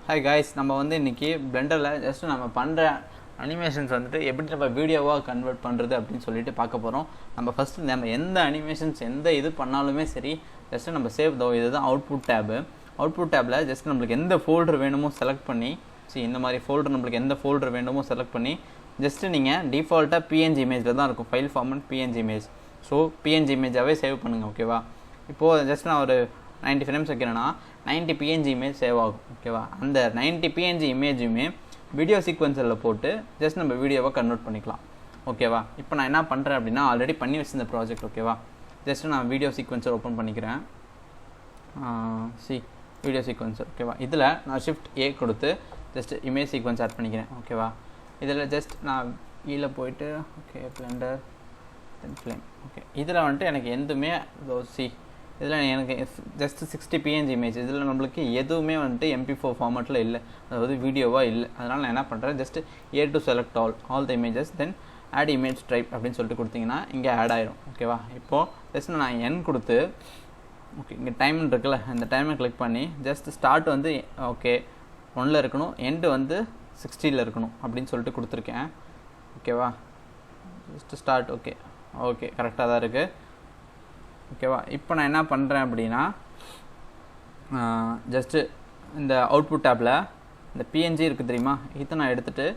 Hi guys, நம்ம வந்து இன்றைக்கி பிளெண்டரில் ஜஸ்ட்டு நம்ம பண்ணுற அனிமேஷன்ஸ் வந்துட்டு எப்படி நம்ம வீடியோவாக கன்வெர்ட் பண்ணுறது அப்படின்னு சொல்லிட்டு பார்க்க போகிறோம். நம்ம ஃபஸ்ட்டு நம்ம எந்த அனிமேஷன்ஸ் எந்த இது பண்ணாலுமே சரி, ஜஸ்ட்டு நம்ம சேவ் தோ இதுதான் அவுட்புட் டேபு. அவுட்புட் டேப்பில் ஜஸ்ட் நம்மளுக்கு எந்த ஃபோல்டர் வேணுமோ செலக்ட் பண்ணி, இந்த மாதிரி ஃபோல்டர் நம்மளுக்கு எந்த ஃபோல்டர் வேணுமோ செலக்ட் பண்ணி ஜஸ்ட்டு நீங்கள் டிஃபால்ட்டாக பிஎன்ஜி இமேஜில் தான் இருக்கும், file format PNG image. So PNG இமேஜாகவே சேவ் பண்ணுங்கள், ஓகேவா? இப்போது ஜஸ்ட் நான் ஒரு 90 ஃப்ரேம்ஸ் வைக்கிறேன்னா 90 பிஎன்ஜி இமேஜ் சேவ் ஆகும், ஓகேவா? அந்த 90 பிஎன்ஜி இமேஜுமே வீடியோ சீக்வன்ஸில் போட்டு ஜஸ்ட் நம்ம வீடியோவை கன்வெர்ட் பண்ணிக்கலாம், ஓகேவா? இப்போ நான் என்ன பண்ணுறேன் அப்படின்னா, ஆல்ரெடி பண்ணி வச்சிருந்த ப்ராஜெக்ட், ஓகேவா? ஜஸ்ட்டு நான் வீடியோ சீக்வன்ஸர் ஓப்பன் பண்ணிக்கிறேன். வீடியோ சீக்வன்ஸர், ஓகேவா? இதில் நான் ஷிஃப்ட் ஏ கொடுத்து ஜஸ்ட் இமேஜ் சீக்வன்ஸ் ஆட் பண்ணிக்கிறேன், ஓகேவா? இதில் ஜஸ்ட் நான் கீழே போயிட்டு ஓகே பிளெண்டர் தென் ஃப்ளேம், ஓகே. இதில் வந்துட்டு எனக்கு எதுவுமே இதில் எனக்கு ஜஸ்ட் 60 பிஎன்ஜி இமேஜ், இதில் நம்மளுக்கு எதுவுமே வந்துட்டு MP4 ஃபார்மேட்டில் இல்லை, அதாவது வீடியோவாக இல்லை. அதனால் நான் என்ன பண்ணுறேன், just a to select all the images, then add image type அப்படின்னு சொல்லிட்டு கொடுத்தீங்கன்னா இங்கே ஆட் ஆயிரும், ஓகேவா? இப்போது ஜஸ்ட் நான் என் கொடுத்து, ஓகே, இங்கே டைம் இருக்குல்ல, இந்த டைமை கிளிக் பண்ணி ஜஸ்ட் ஸ்டார்ட் வந்து ஓகே 1ல் இருக்கணும், எண்டு வந்து 60ல் இருக்கணும் அப்படின்னு சொல்லிட்டு கொடுத்துருக்கேன், ஓகேவா? ஜஸ்ட்டு ஸ்டார்ட் ஓகே கரெக்டாக தான் இருக்குது, ஓகேவா? இப்போ நான் என்ன பண்ணுறேன் அப்படின்னா, ஜஸ்ட்டு இந்த அவுட்புட் டேப்பில் இந்த பிஎன்ஜி இருக்குது தெரியுமா, இதை நான் எடுத்துகிட்டு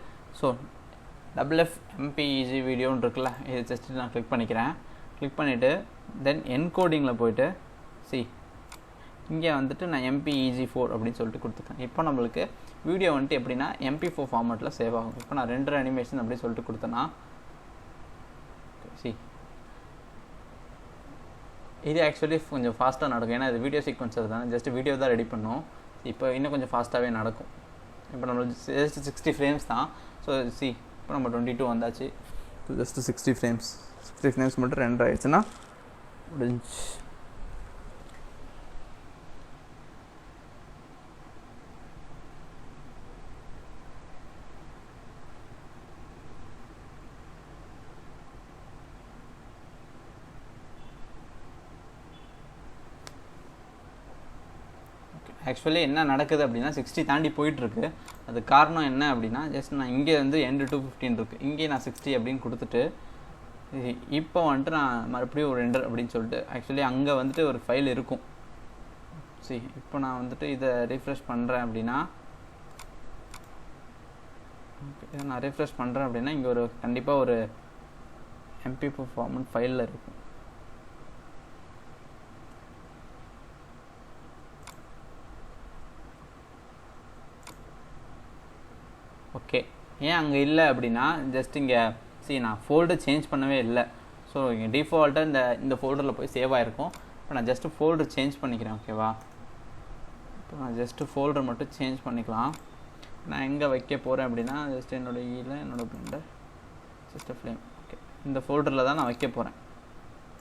FFmpeg வீடியோன்னு இருக்குல்ல, இது ஜஸ்ட்டு நான் கிளிக் பண்ணிக்கிறேன். கிளிக் பண்ணிவிட்டு தென் என்கோடிங்கில் போய்ட்டு இங்கே வந்துட்டு நான் MPEG4 அப்படின்னு சொல்லிட்டு கொடுத்துருக்கேன். இப்போ நம்மளுக்கு வீடியோ வந்துட்டு எப்படின்னா MP4 ஃபார்மேட்டில் சேவ் ஆகும். இப்போ நான் 2 அனிமேஷன் அப்படின்னு சொல்லிட்டு கொடுத்தேன்னா இது ஆக்சுவலி கொஞ்சம் ஃபாஸ்ட்டாக நடக்கும், ஏன்னா இது வீடியோ சீக்வன்ஸர் தானே, ஜஸ்ட் வீடியோ தான் ரெடி பண்ணோம். இப்போ இன்னும் கொஞ்சம் ஃபாஸ்ட்டாகவே நடக்கும். இப்போ நம்மளுக்கு ஜஸ்ட் 60 ஃப்ரேம்ஸ் தான். ஸோ இப்போ நம்ம 22 வந்தாச்சு. ஜஸ்ட்டு 60 ஃப்ரேம்ஸ் மட்டும் 2 ஆயிடுச்சுன்னா முடிஞ்சு. ஆக்சுவலி என்ன நடக்குது அப்படின்னா 60 தாண்டி போயிட்டுருக்கு. அது காரணம் என்ன அப்படின்னா, ஜஸ்ட் நான் இங்கே வந்து எண்டு 215 இருக்குது, இங்கே நான் 60 அப்படின்னு கொடுத்துட்டு இப்போ வந்துட்டு நான் மறுபடியும் ஒரு ரெண்டர் அப்படின்னு சொல்லிட்டு, ஆக்சுவலி அங்கே வந்துட்டு ஒரு ஃபைல் இருக்கும். இப்போ நான் வந்துட்டு இதை ரீஃப்ரெஷ் பண்ணுறேன் அப்படின்னா, நான் ரீஃப்ரெஷ் பண்ணுறேன் அப்படின்னா இங்கே ஒரு கண்டிப்பாக ஒரு MP4 ஃபார்மட் ஃபைலில் இருக்கும். ஓகே, ஏன் அங்கே இல்லை அப்படின்னா, ஜஸ்ட் இங்கே நான் ஃபோல்டர் சேஞ்ச் பண்ணவே இல்லை. ஸோ இங்கே டிஃபால்ட்டாக இந்த ஃபோல்டரில் போய் சேவ் ஆகிருக்கும். இப்போ நான் ஜஸ்ட்டு ஃபோல்டர் சேஞ்ச் பண்ணிக்கிறேன், ஓகேவா? இப்போ நான் ஜஸ்ட்டு ஃபோல்டர் மட்டும் சேஞ்ச் பண்ணிக்கலாம். நான் எங்கே வைக்க போகிறேன் அப்படின்னா, ஜஸ்ட் என்னோடய பிளெண்டர் ஜஸ்ட் ஃப்ளேம், ஓகே, இந்த ஃபோல்டரில் தான் நான் வைக்க போகிறேன்.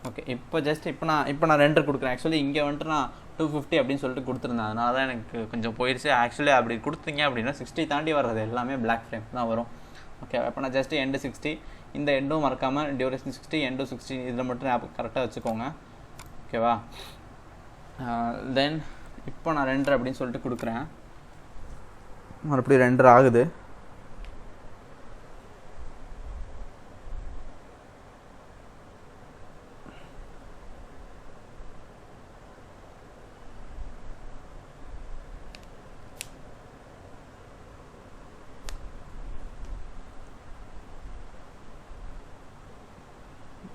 ஓகே, இப்போ நான் ரெண்டர் கொடுக்குறேன். ஆக்சுவலி இங்கே வந்துட்டு நான் 250 அப்படின்னு சொல்லிட்டு கொடுத்துருந்தேன், அதனால தான் எனக்கு கொஞ்சம் போயிடுச்சு. ஆக்சுவலி அப்படி கொடுத்தீங்க அப்படின்னா 60 தாண்டி வர்றது எல்லாமே பிளாக் ஃப்ரேம் தான் வரும், ஓகே. இப்போ நான் ஜஸ்ட்டு எண்டு 60, இந்த எண்டும் மறக்காமல் டியூரேஷன் 60, எண்டும் 60, இதில் மட்டும் ஆப் கரெக்டாக வச்சுக்கோங்க, ஓகேவா? தென் இப்போ நான் ரெண்டர் அப்படின்னு சொல்லிட்டு கொடுக்குறேன். மறுபடியும் ரெண்டர் ஆகுது.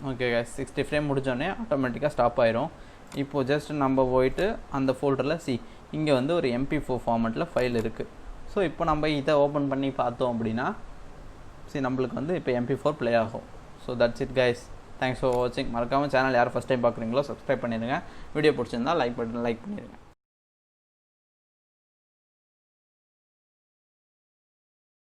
ஓகே guys, 60 ஃப்ரேம் முடிஞ்சோடனே ஆட்டோமேட்டிக்காக ஸ்டாப் ஆயிரும். இப்போது ஜஸ்ட் நம்ம போயிட்டு அந்த ஃபோல்டரில் இங்கே வந்து ஒரு MP4 ஃபார்மேட்டில் ஃபைல் இருக்குது. ஸோ இப்போ நம்ம இதை ஓப்பன் பண்ணி பார்த்தோம் அப்படின்னா நம்மளுக்கு வந்து இப்போ MP4 ப்ளே ஆகும். So that's it guys, thanks for வாட்சிங். மறக்காமல் சேனல் யார் ஃபஸ்ட் டைம் பார்க்குறீங்களோ சப்ஸ்கிரைப் பண்ணிடுங்க. வீடியோ பிடிச்சிருந்தால் லைக் பண்ணிடுங்க.